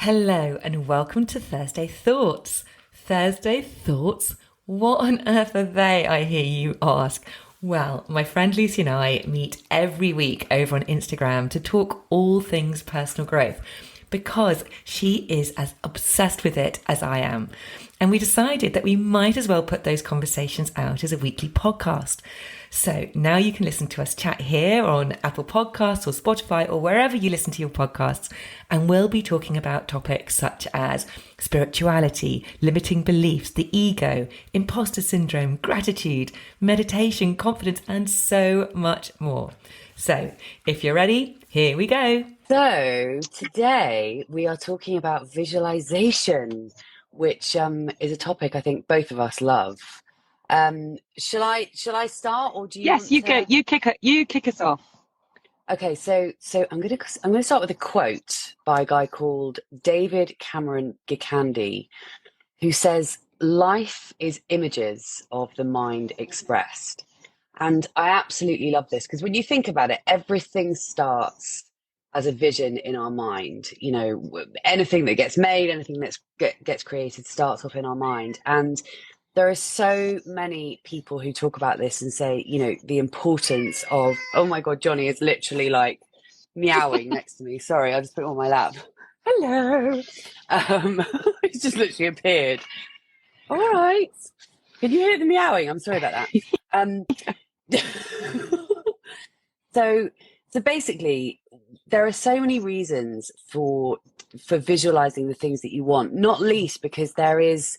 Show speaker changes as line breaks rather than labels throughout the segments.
Hello and welcome to Thursday Thoughts. Thursday Thoughts? What on earth are they, I hear you ask? Well, my friend Lucy and I meet every week over on Instagram to talk all things personal growth because she is as obsessed with it as I am. And we decided that we might as well put those conversations out as a weekly podcast. So now you can listen to us chat here on Apple Podcasts or Spotify or wherever you listen to your podcasts. And we'll be talking about topics such as spirituality, limiting beliefs, the ego, imposter syndrome, gratitude, meditation, confidence, and so much more. So if you're ready, here we go.
So today we are talking about visualization, which is a topic I think both of us love. Shall I start, or do you
Yes,
want
you go.
to?
You kick us off.
Okay, so I'm gonna start with a quote by a guy called David Cameron Gikandi, who says, "Life is images of the mind expressed." And I absolutely love this because when you think about it, everything starts as a vision in our mind. You know, anything that gets made, anything gets created starts off in our mind. And there are so many people who talk about this and say, you know, the importance of, oh my God, Johnny is literally like meowing next to me. Sorry, I just put him on my lap. Hello. He's just literally appeared. All right. Can you hear the meowing? I'm sorry about that. So basically, there are so many reasons for visualizing the things that you want, not least because there is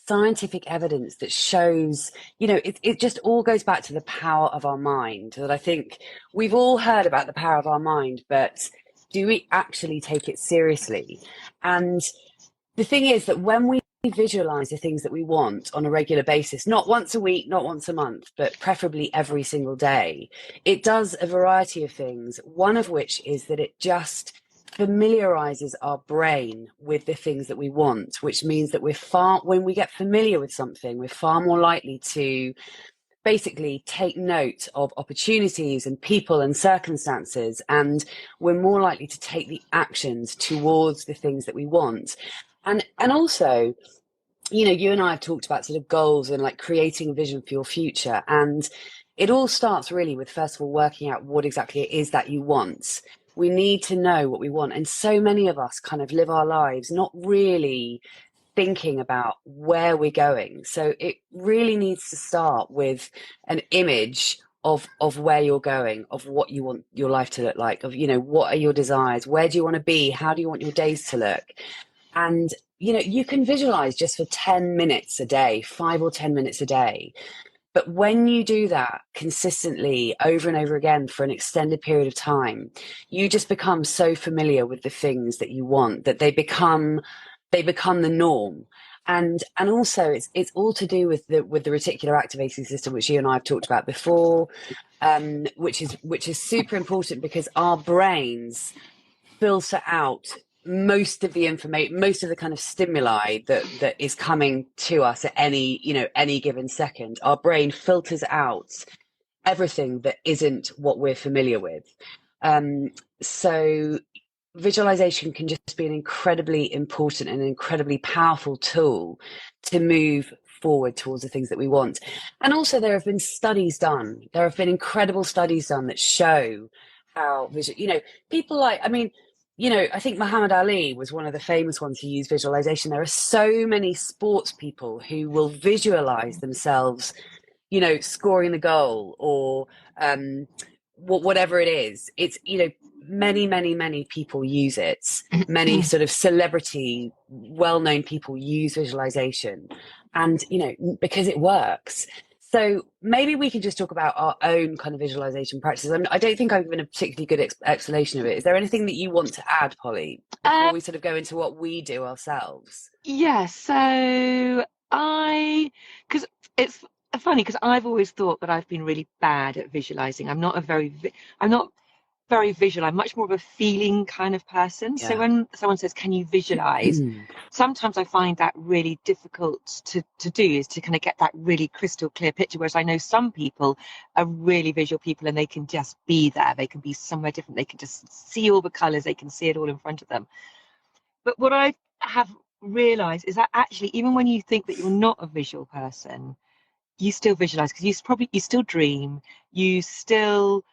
scientific evidence that shows, you know, it just all goes back to the power of our mind. That I think we've all heard about the power of our mind, but do we actually take it seriously? And the thing is that when we visualize the things that we want on a regular basis, not once a week, not once a month, but preferably every single day, it does a variety of things. One of which is that it just familiarizes our brain with the things that we want, which means that when we get familiar with something, we're far more likely to basically take note of opportunities and people and circumstances, and we're more likely to take the actions towards the things that we want. And also, you know, you and I have talked about sort of goals and like creating a vision for your future. And it all starts really with, first of all, working out what exactly it is that you want. We need to know what we want. And so many of us kind of live our lives not really thinking about where we're going. So it really needs to start with an image of where you're going, of what you want your life to look like, of, you know, what are your desires? Where do you want to be? How do you want your days to look? And, you know, you can visualize just for 10 minutes a day, 5 or 10 minutes a day. But when you do that consistently over and over again for an extended period of time, you just become so familiar with the things that you want that they become the norm. And also it's all to do with the reticular activating system, which you and I have talked about before, which is super important because our brains filter out most of the information, most of the kind of stimuli that is coming to us at any given second. Our brain filters out everything that isn't what we're familiar with. So visualization can just be an incredibly important and incredibly powerful tool to move forward towards the things that we want. And also there have been incredible studies done that show how people like, I mean, you know, I think Muhammad Ali was one of the famous ones who used visualization. There are so many sports people who will visualize themselves, you know, scoring the goal or whatever it is. It's, you know, many people use it. Many sort of celebrity, well-known people use visualization, and, you know, because it works. So maybe we can just talk about our own kind of visualization practices. I don't think I've given a particularly good explanation of it. Is there anything that you want to add, Polly, before we sort of go into what we do ourselves?
Yeah, so because it's funny because I've always thought that I've been really bad at visualizing. I'm not very visual. I'm much more of a feeling kind of person. So
Yeah.
when someone says, "Can you visualize?" sometimes I find that really difficult to do, is to kind of get that really crystal clear picture. Whereas I know some people are really visual people and they can just be there. They can be somewhere different. They can just see all the colors. They can see it all in front of them. But what I have realized is that actually, even when you think that you're not a visual person, you still visualize, because you still dream, you still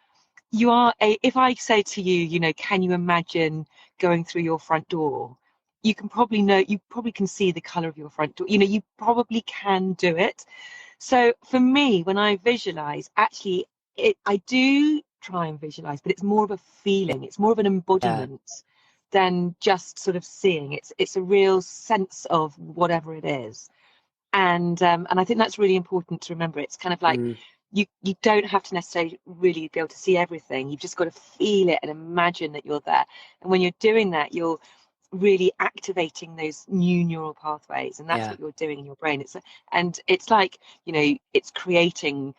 you are a if I say to you, can you imagine going through your front door, you probably can see the color of your front door, you probably can do it. So for me, when I visualize, actually, I do try and visualize, but it's more of a feeling, it's more of an
Yeah.
embodiment than just sort of seeing. It's a real sense of whatever it is. And I think that's really important to remember. It's kind of like,
Mm.
you don't have to necessarily really be able to see everything. You've just got to feel it and imagine that you're there. And when you're doing that, you're really activating those new neural pathways, and that's
Yeah.
what you're doing in your brain. It's like, it's creating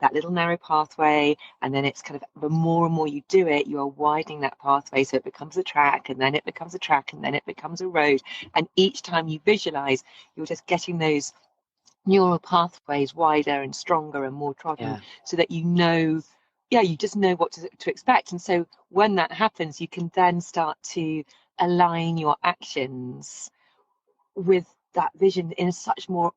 that little narrow pathway, and then it's kind of, the more and more you do it, you are widening that pathway, so it becomes a track, and then it becomes a track, and then it becomes a road. And each time you visualize, you're just getting those neural pathways wider and stronger and more trodden,
Yeah.
so that you just know what to expect. And so when that happens, you can then start to align your actions with that vision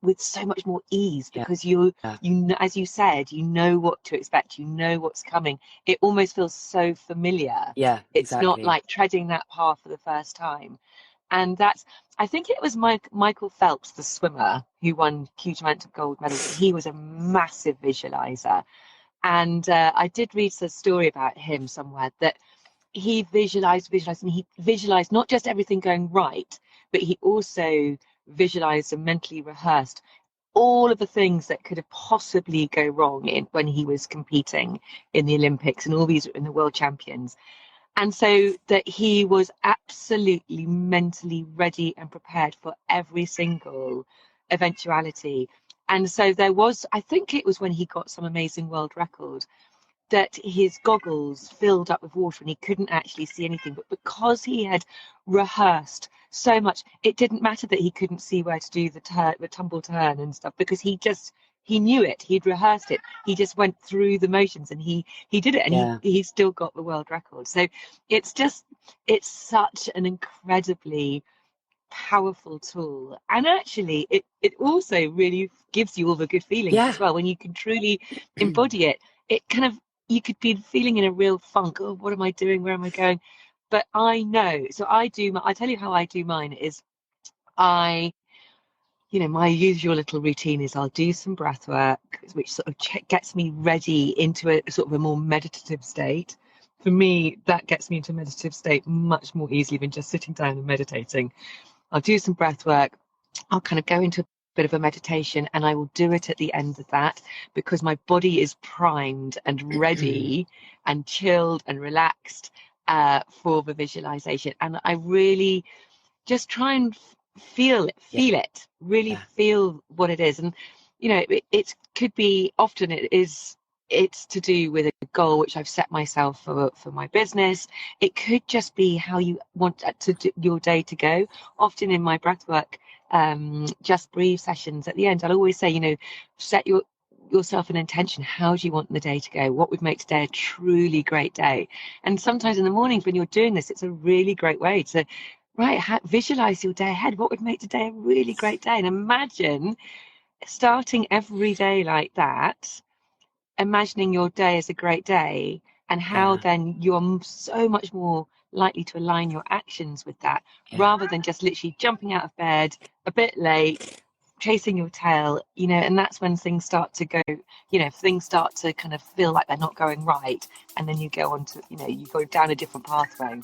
with so much more ease,
Yeah.
because
Yeah.
as you said, you know what to expect, you know what's coming. It almost feels so familiar.
Yeah.
It's not
Exactly.
like treading that path for the first time. And I think it was Michael Phelps, the swimmer, who won huge amount of gold medals. He was a massive visualizer. And I did read a story about him somewhere, that he visualized, and he visualized not just everything going right, but he also visualized and mentally rehearsed all of the things that could have possibly go wrong when he was competing in the Olympics and all these in the World Champions. And so that he was absolutely mentally ready and prepared for every single eventuality. And so I think it was when he got some amazing world record, that his goggles filled up with water and he couldn't actually see anything. But because he had rehearsed so much, it didn't matter that he couldn't see where to do the tumble turn and stuff, because he knew it. He'd rehearsed it. He just went through the motions, and he did it, and
Yeah.
he still got the world record. So it's such an incredibly powerful tool. And actually, it also really gives you all the good feelings
Yeah.
as well when you can truly embody it. It kind of, you could be feeling in a real funk. Oh, what am I doing? Where am I going? But I know. So I tell you how I do mine is, I my usual little routine is, I'll do some breath work, which sort of gets me ready into a sort of a more meditative state. For me, that gets me into a meditative state much more easily than just sitting down and meditating. I'll do some breath work. I'll kind of go into a bit of a meditation, and I will do it at the end of that, because my body is primed and ready and chilled and relaxed for the visualization. And I really just try and
Yeah.
really
Yeah.
feel what it is. And it could be, often it's to do with a goal which I've set myself for my business. It could just be how you want your day to go. Often in my breathwork, just breathe sessions, at the end, I'll always say, set yourself an intention. How do you want the day to go? What would make today a truly great day? And sometimes in the mornings when you're doing this, it's a really great way to visualize your day ahead. What would make today a really great day? And imagine starting every day like that, imagining your day as a great day, and how
Yeah.
then you're so much more likely to align your actions with that,
Yeah.
rather than just literally jumping out of bed a bit late, chasing your tail, and that's when things start to go, things start to kind of feel like they're not going right, and then you go on to, you go down a different pathway.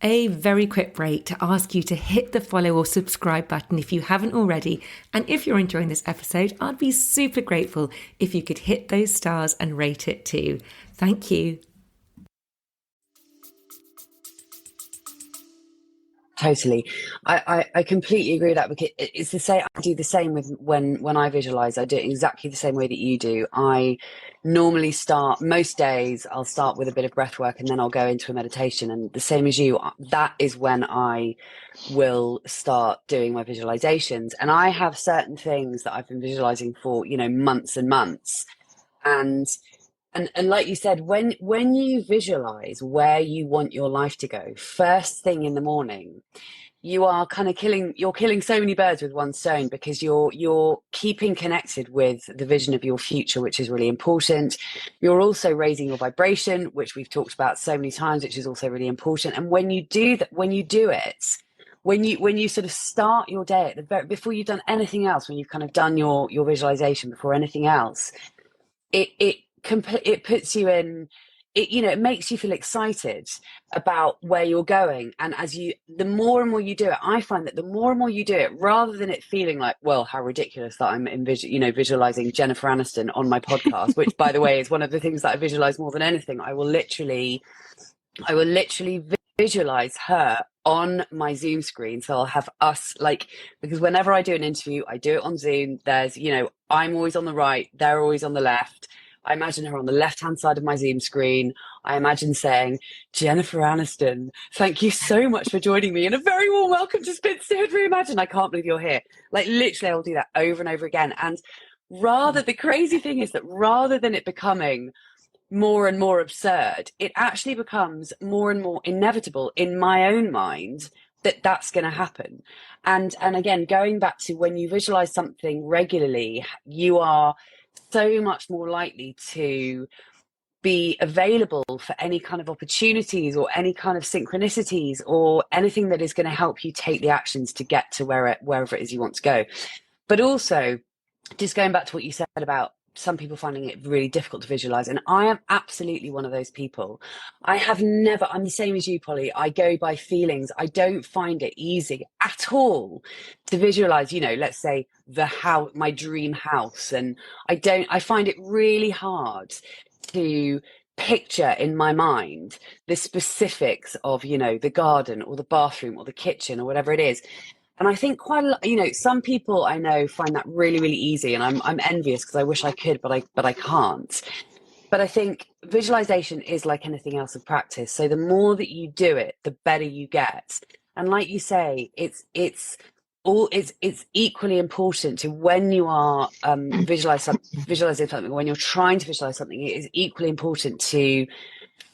A very quick break to ask you to hit the follow or subscribe button if you haven't already. And if you're enjoying this episode, I'd be super grateful if you could hit those stars and rate it too. Thank you.
Totally. I completely agree with that, because it's the same. I do the same with when I visualize. I do it exactly the same way that you do. I normally most days I'll start with a bit of breath work, and then I'll go into a meditation. And the same as you, that is when I will start doing my visualizations. And I have certain things that I've been visualizing for, months and months. And And like you said, when you visualize where you want your life to go, first thing in the morning, you are kind of killing so many birds with one stone, because you're keeping connected with the vision of your future, which is really important. You're also raising your vibration, which we've talked about so many times, which is also really important. And when you do that, when you sort of start your day before you've done anything else, when you've kind of done your visualization before anything else, it puts you in it, it makes you feel excited about where you're going. And the more and more you do it, I find that the more and more you do it, rather than it feeling like, well, how ridiculous that I'm visualizing Jennifer Aniston on my podcast, which, by the way, is one of the things that I visualize more than anything. I will literally visualize her on my Zoom screen. So I'll have us, because whenever I do an interview, I do it on Zoom. There's, I'm always on the right, they're always on the left. I imagine her on the left-hand side of my Zoom screen. I imagine saying, Jennifer Aniston, thank you so much for joining me, and a very warm welcome to Spinstead Reimagine. I can't believe you're here. Literally, I'll do that over and over again. And the crazy thing is that rather than it becoming more and more absurd, it actually becomes more and more inevitable in my own mind that that's going to happen. And again, going back to when you visualize something regularly, you are so much more likely to be available for any kind of opportunities or any kind of synchronicities or anything that is going to help you take the actions to get to wherever it is you want to go. But also, just going back to what you said about some people finding it really difficult to visualize, and I am absolutely one of those people. I'm the same as you, Polly. I go by feelings. I don't find it easy at all to visualize, let's say my dream house. And I find it really hard to picture in my mind the specifics of, the garden or the bathroom or the kitchen or whatever it is. And I think quite a lot, some people I know find that really, really easy, and I'm envious, because I wish I could, but I can't. But I think visualization is like anything else of practice. So the more that you do it, the better you get. And like you say, it's equally important to, when you are visualizing something, when you're trying to visualize something, it is equally important to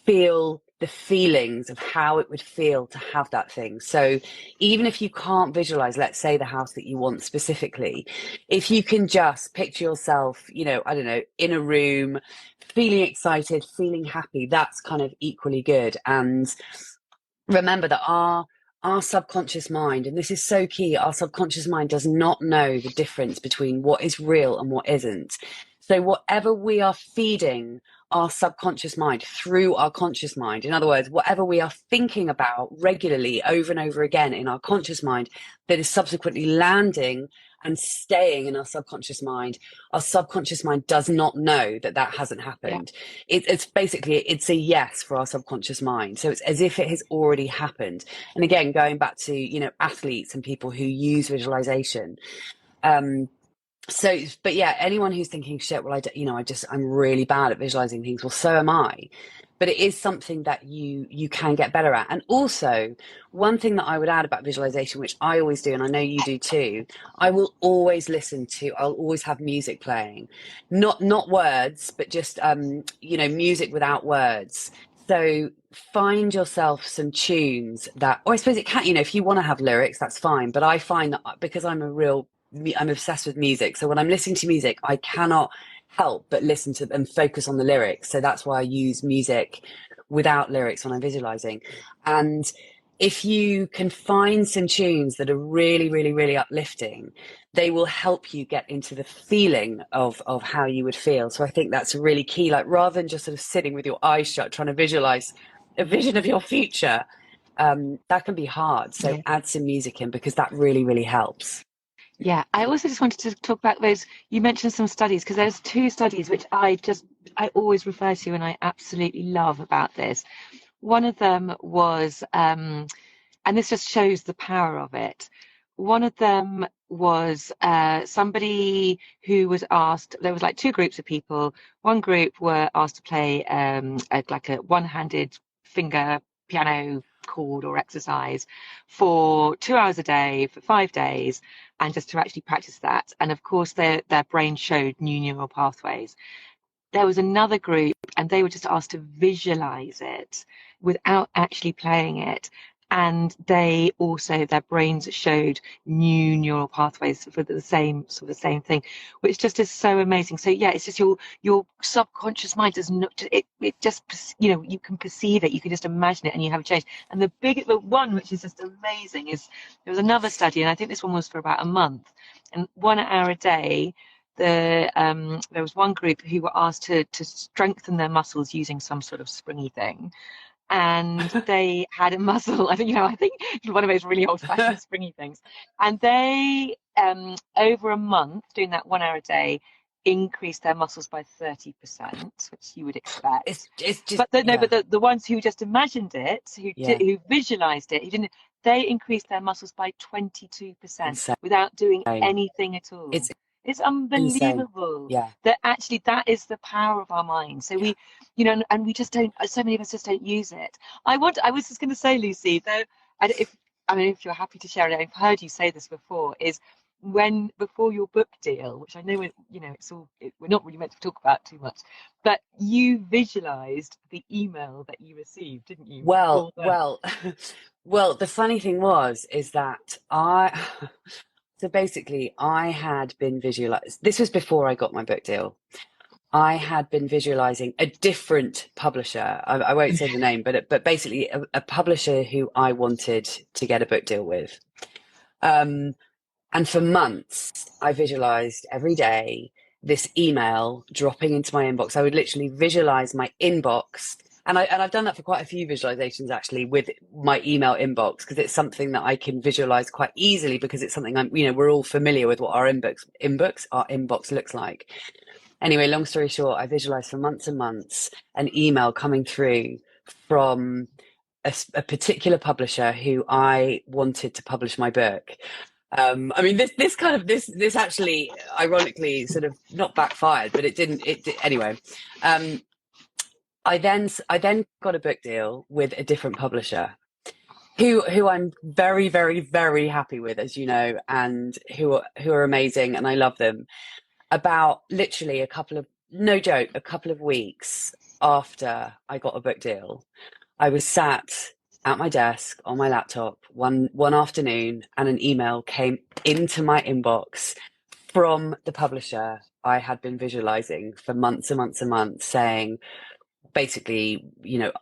feel the feelings of how it would feel to have that thing. So even if you can't visualize, let's say, the house that you want specifically, if you can just picture yourself, I don't know, in a room, feeling excited, feeling happy, that's kind of equally good. And remember that our subconscious mind, and this is so key, our subconscious mind does not know the difference between what is real and what isn't. So whatever we are feeding our subconscious mind through our conscious mind, in other words, whatever we are thinking about regularly over and over again in our conscious mind, that is subsequently landing and staying in our subconscious mind does not know that hasn't happened. Yeah. It's basically, it's a yes for our subconscious mind. So it's as if it has already happened. And again, going back to, athletes and people who use visualization, but yeah, anyone who's thinking, shit, well, I'm really bad at visualizing things. Well, so am I. But it is something that you can get better at. And also, one thing that I would add about visualization, which I always do, and I know you do too, I'll always have music playing, not words, but just, music without words. So find yourself some tunes or I suppose it can, if you want to have lyrics, that's fine. But I find that, because I'm obsessed with music. So when I'm listening to music, I cannot help but listen to and focus on the lyrics. So that's why I use music without lyrics when I'm visualizing. And if you can find some tunes that are really, really, really uplifting, they will help you get into the feeling of how you would feel. So I think that's really key. Rather than just sort of sitting with your eyes shut, trying to visualize a vision of your future, that can be hard. So add some music in, because that really, really helps.
Yeah, I also just wanted to talk about those. You mentioned some studies, because there's 2 studies which I always refer to, and I absolutely love about this. One of them was, and this just shows the power of it. One of them was somebody who was asked, there was 2 groups of people. One group were asked to play a one-handed finger piano chord or exercise for 2 hours a day for 5 days, and just to actually practice that. And of course their brain showed new neural pathways. there was another group, and they were just asked to visualize it without actually playing it. And they also, their brains showed new neural pathways for the same thing, which just is so amazing. So yeah, it's just your subconscious mind does not, it just, you can perceive it, you can just imagine it, and you have a change. And the one which is just amazing is, there was another study, and I think this one was for about a month, and 1 hour a day, there was one group who were asked to strengthen their muscles using some sort of springy thing, and they had a muscle. I think one of those really old-fashioned springy things, and they over a month, doing that 1 hour a day, increased their muscles by 30%, which you would expect.
It's just,
but the ones who just imagined it, who visualized it, they increased their muscles by 22% without doing anything at all. It's unbelievable.
Yeah.
That actually, that is the power of our mind. So we, and we just don't, so many of us just don't use it. I was just going to say, Lucy, though, if you're happy to share it, I've heard you say this before, is before your book deal, which I know, we're not really meant to talk about too much, but you visualized the email that you received, didn't you?
Well, the funny thing is that so basically, I had been visualizing. This was before I got my book deal. I had been visualizing a different publisher. I won't say the name, but basically a publisher who I wanted to get a book deal with. And for months, I visualized every day this email dropping into my inbox. I would literally visualize my inbox. And I've done that for quite a few visualizations, actually, with my email inbox, because it's something that I can visualize quite easily, because it's something we're all familiar with what our inbox looks like. Anyway, long story short, I visualized for months and months an email coming through from a particular publisher who I wanted to publish my book. This actually, ironically, sort of not backfired, but it didn't. Anyway. I then got a book deal with a different publisher, who I'm very, very, very happy with, as you know, and who are amazing, and I love them. About literally a couple of weeks after I got a book deal, I was sat at my desk on my laptop one afternoon, and an email came into my inbox from the publisher I had been visualizing for months and months and months, saying, basically, there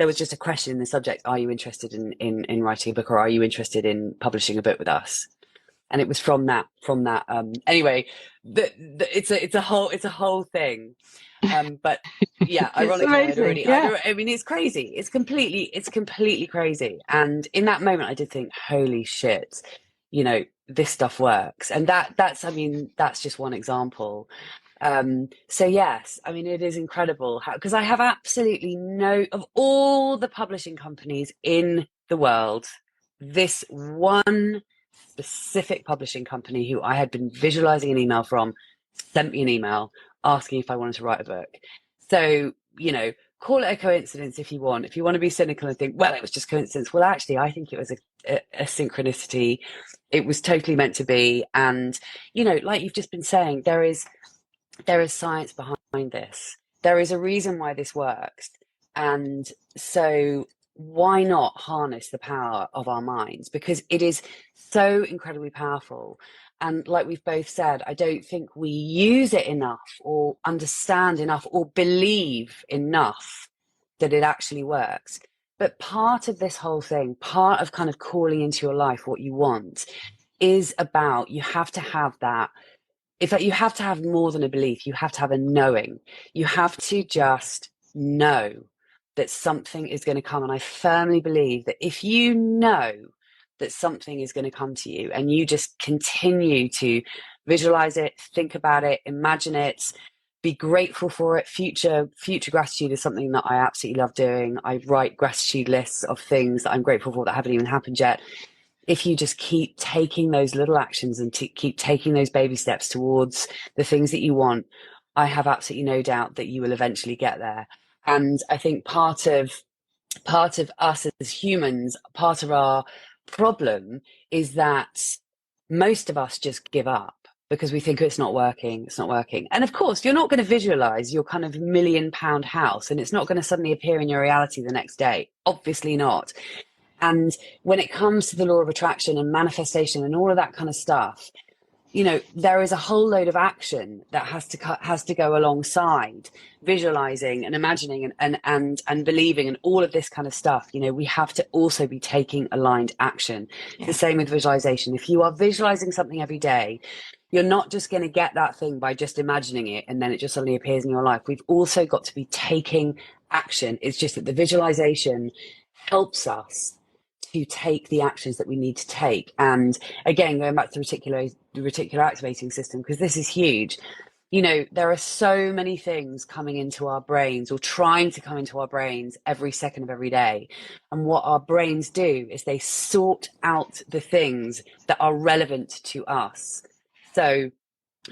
was just a question in the subject: are you interested in writing a book, or are you interested in publishing a book with us? And it was from that. Anyway, it's a whole thing. But yeah, ironically, it's crazy. It's completely crazy. And in that moment, I did think, holy shit, this stuff works. And that's just one example. So yes, it is incredible because I have absolutely of all the publishing companies in the world, this one specific publishing company who I had been visualizing an email from sent me an email asking if I wanted to write a book. So, call it a coincidence if you want. If you want to be cynical and think, well, it was just coincidence. Well, actually, I think it was a synchronicity. It was totally meant to be. And, like you've just been saying, there is science behind this. There is a reason why this works. And so why not harness the power of our minds? Because it is so incredibly powerful. And like we've both said, I don't think we use it enough, or understand enough, or believe enough that it actually works. But part of this whole thing, part of kind of calling into your life what you want, is about, you have to have that. In fact, you have to have more than a belief. You have to have a knowing. You have to just know that something is going to come. And I firmly believe that if you know that something is going to come to you, and you just continue to visualize it, think about it, imagine it, be grateful for it. Future gratitude is something that I absolutely love doing. I write gratitude lists of things that I'm grateful for that haven't even happened yet. If you just keep taking those little actions and keep taking those baby steps towards the things that you want, I have absolutely no doubt that you will eventually get there. And I think part of us as humans, part of our problem is that most of us just give up. because we think, oh, it's not working, it's not working. And of course, you're not going to visualize your kind of £1 million house and it's not going to suddenly appear in your reality the next day. Obviously not. And when it comes to the law of attraction and manifestation and all of that kind of stuff, you know, there is a whole load of action that has to go alongside visualizing and imagining and believing and all of this kind of stuff. You know, we have to also be taking aligned action. It's the same with visualization. If you are visualizing something every day, you're not just going to get that thing by just imagining it and then it just suddenly appears in your life. We've also got to be taking action. It's just that the visualization helps us to take the actions that we need to take. And again, going back to the reticular activating system, because this is huge. You know, there are so many things coming into our brains or trying to come into our brains every second of every day. And what our brains do is they sort out the things that are relevant to us. So,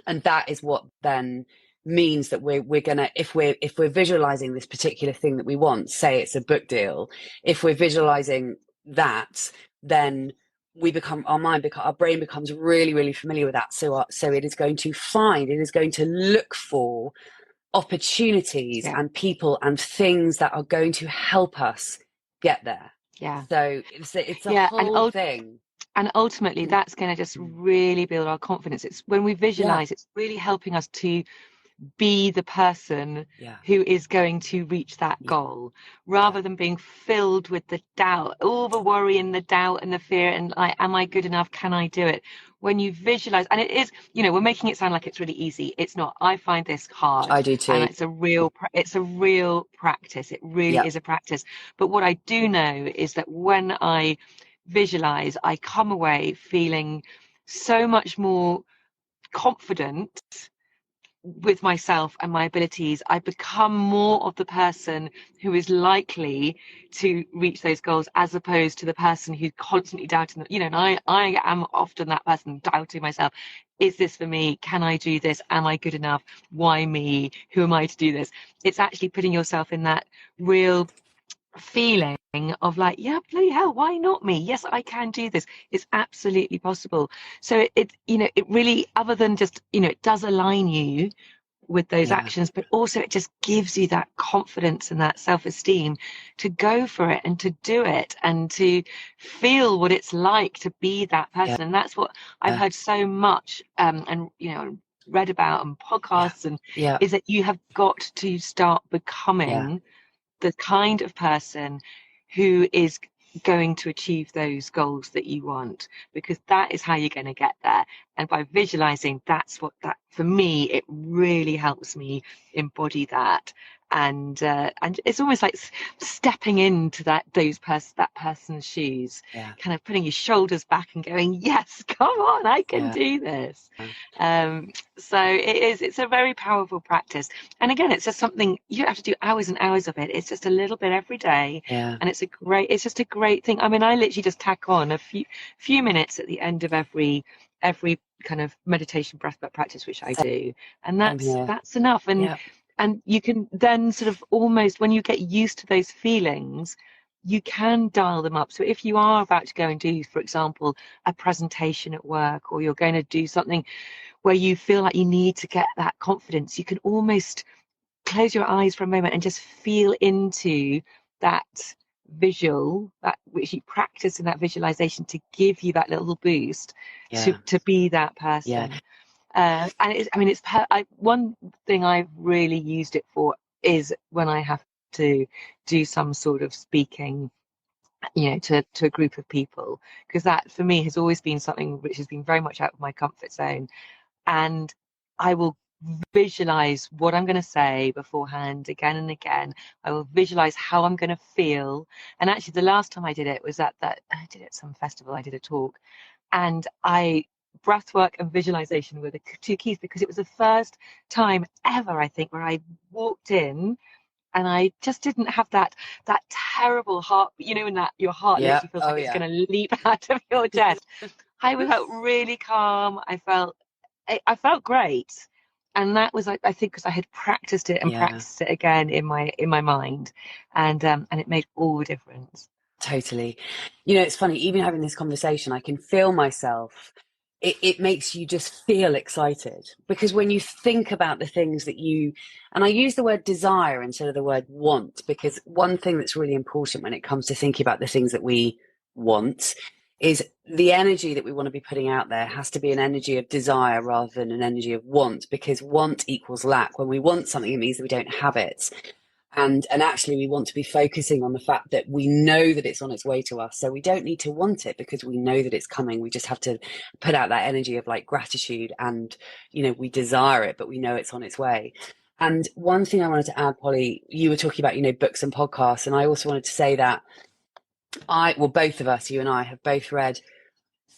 and that is what then means that we're gonna, if we're visualizing this particular thing that we want, say it's a book deal, if we're visualizing that, then our brain becomes really, really familiar with that. So it is going to look for opportunities and people and things that are going to help us get there.
Yeah.
So it's a whole thing.
And ultimately, that's going to just really build our confidence. It's when we visualize, it's really helping us to be the person who is going to reach that goal, rather than being filled with the doubt, all the worry and the doubt and the fear and like, am I good enough? Can I do it? When you visualize, and it is, you know, we're making it sound like it's really easy. It's not. I find this hard.
I do too.
And it's a real practice. It really is a practice. But what I do know is that when I visualize, I come away feeling so much more confident with myself and my abilities. I become more of the person who is likely to reach those goals, as opposed to the person who's constantly doubting them. You know, and I am often that person doubting myself. Is this for me? Can I do this? Am I good enough? Why me? Who am I to do this? It's actually putting yourself in that real feeling of like, yeah, bloody hell, why not me? Yes, I can do this. It's absolutely possible. So it you know, it really, other than just, you know, it does align you with those actions, but also it just gives you that confidence and that self-esteem to go for it and to do it and to feel what it's like to be that person. And that's what I've heard so much and you know, read about on podcasts and is that you have got to start becoming the kind of person who is going to achieve those goals that you want, because that is how you're going to get there. And by visualizing, that's what that, for me, it really helps me embody that. And it's almost like stepping into that person's shoes, kind of putting your shoulders back and going, yes, come on, I can do this. So it's a very powerful practice. And again, it's just something you don't have to do hours and hours of it. It's just a little bit every day, and it's just a great thing. I mean, I literally just tack on a few minutes at the end of every kind of meditation breath work practice, which I do, and that's enough. And you can then sort of almost, when you get used to those feelings, you can dial them up. So if you are about to go and do, for example, a presentation at work, or you're going to do something where you feel like you need to get that confidence, you can almost close your eyes for a moment and just feel into that visual, that which you practice in that visualization, to give you that little boost to be that person. And one thing I've really used it for is when I have to do some sort of speaking, you know, to a group of people, because that for me has always been something which has been very much out of my comfort zone. And I will visualize what I'm going to say beforehand again and again. I will visualize how I'm going to feel. And actually, the last time I did it was at I did it at some festival. I did a talk, and breathwork and visualization were the two keys, because it was the first time ever, I think, where I walked in and I just didn't have that terrible heart, you know, when that your heart literally feels like it's going to leap out of your chest. I felt really calm. I felt great. And that was, I think, because I had practiced it and practiced it again in my mind, and it made all the difference.
Totally. You know, it's funny, even having this conversation, I can feel myself it makes you just feel excited, because when you think about the things that you, and I use the word desire instead of the word want, because one thing that's really important when it comes to thinking about the things that we want is the energy that we want to be putting out there has to be an energy of desire rather than an energy of want, because want equals lack. When we want something, it means that we don't have it. And actually we want to be focusing on the fact that we know that it's on its way to us, so we don't need to want it because we know that it's coming. We just have to put out that energy of like gratitude, and we desire it, but we know it's on its way. And one thing I wanted to add, Polly, you were talking about books and podcasts, and I also wanted to say that both of us, you and I, have both read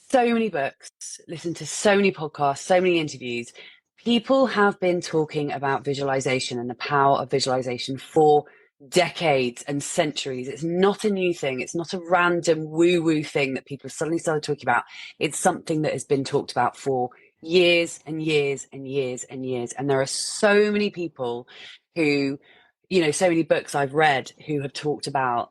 so many books, listened to so many podcasts, so many interviews. People have been talking about visualization and the power of visualization for decades and centuries. It's not a new thing. It's not a random woo-woo thing that people have suddenly started talking about. It's something that has been talked about for years and years and years and years. And there are so many people who, so many books I've read who have talked about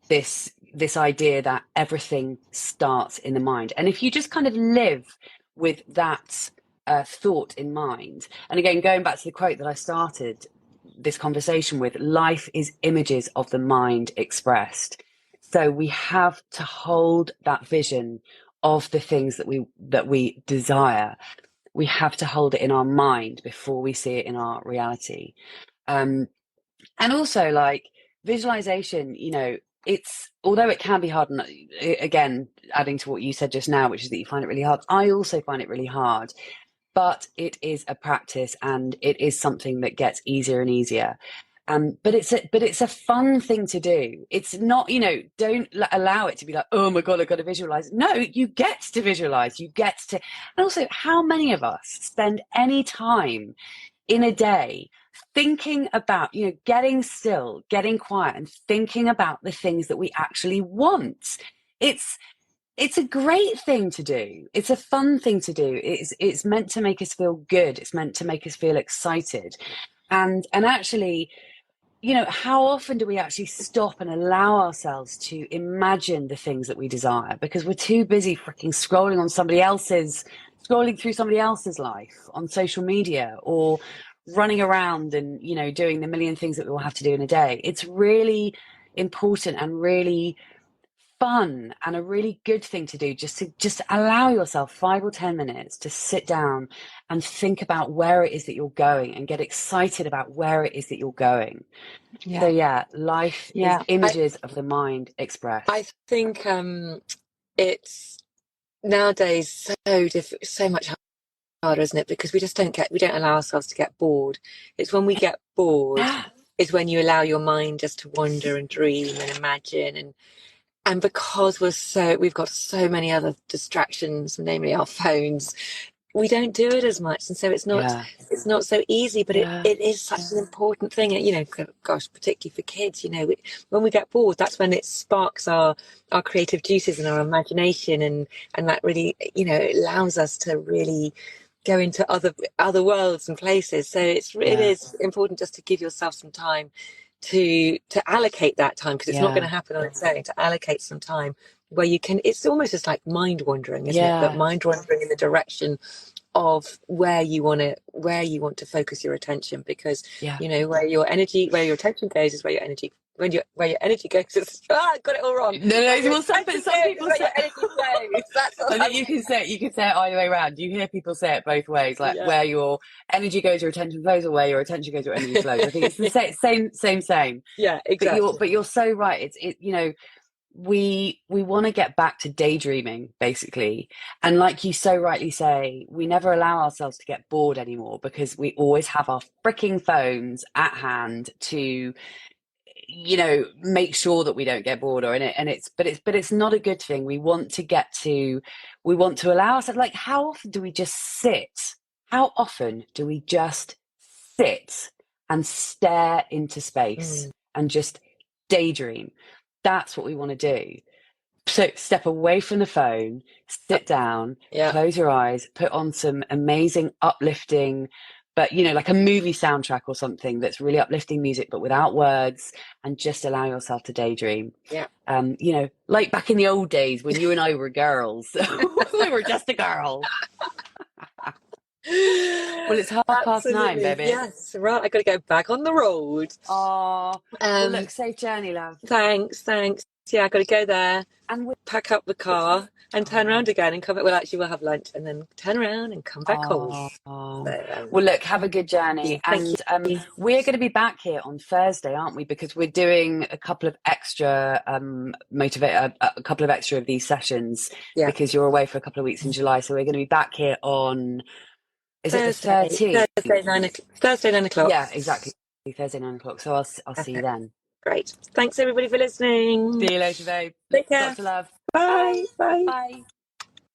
this idea that everything starts in the mind. And if you just kind of live with that thought in mind, and again, going back to the quote that I started this conversation with, life is images of the mind expressed. So we have to hold that vision of the things that we desire. We have to hold it in our mind before we see it in our reality. And also, like, visualization, it's, although it can be hard, and again, adding to what you said just now, which is that you find it really hard, I also find it really hard, but it is a practice, and it is something that gets easier and easier. But it's a fun thing to do. It's not, don't allow it to be like, oh my God, I've got to visualize. No, you get to visualize, and also, how many of us spend any time in a day thinking about, getting still, getting quiet, and thinking about the things that we actually want? It's a great thing to do. It's a fun thing to do. It's meant to make us feel good. It's meant to make us feel excited. And actually, how often do we actually stop and allow ourselves to imagine the things that we desire? Because we're too busy freaking scrolling through somebody else's life on social media, or running around and, doing the million things that we will have to do in a day. It's really important and really fun and a really good thing to do, just to allow yourself 5 or 10 minutes to sit down and think about where it is that you're going, and get excited about where it is that you're going.
Yeah.
So life is images of the mind expressed.
I think it's nowadays so much harder, isn't it? Because we don't allow ourselves to get bored. It's when we get bored is when you allow your mind just to wander and dream and imagine, and because we've got so many other distractions, namely our phones, we don't do it as much, and so it's not so easy. But it is such an important thing, gosh, particularly for kids. When we get bored, that's when it sparks our creative juices and our imagination, and that really, it allows us to really go into other worlds and places. So it is important just to give yourself some time to allocate that time, because it's not going to happen on its own. To allocate some time where you can, it's almost just like mind wandering, isn't it? But mind wandering in the direction of where you want to focus your attention, because where your attention goes is where your energy where your energy goes. I got it all wrong.
No. Well, some people say
energy goes. That's
I think you can say it either way around. You hear people say it both ways, like where your energy goes, your attention flows, or where your attention goes, your energy flows. I think it's the same.
Yeah, exactly.
But you're so right. We want to get back to daydreaming, basically. And like you so rightly say, we never allow ourselves to get bored anymore, because we always have our freaking phones at hand to make sure that we don't get bored but it's not a good thing. We want to allow ourselves, like, how often do we just sit and stare into space and just daydream? That's what we want to do. So step away from the phone, sit down, close your eyes, put on some amazing uplifting, but like a movie soundtrack or something that's really uplifting music, but without words, and just allow yourself to daydream.
Yeah.
Like back in the old days when you and I were girls. We were just a girl. Well, it's 9:30, baby.
Yes, right. I got to go back on the road.
Oh, well, look, safe journey, love.
Thanks. Yeah, I got to go there
And
pack up the car and turn around again and come back. Well, actually, we'll have lunch and then turn around and come back home. So,
well, look, have a good journey.
thank
And
you.
we're going to be back here on Thursday, aren't we? Because we're doing a couple of extra a couple of extra of these sessions because you're away for a couple of weeks in July. So we're going to be back here on, is it the 13th?
Thursday, 9 o'clock.
Yeah, exactly. Thursday, 9 o'clock. So I'll see you then.
Great. Thanks everybody for listening.
See you later, babe.
Take care.
Lots of love.
Bye. Bye.
Bye.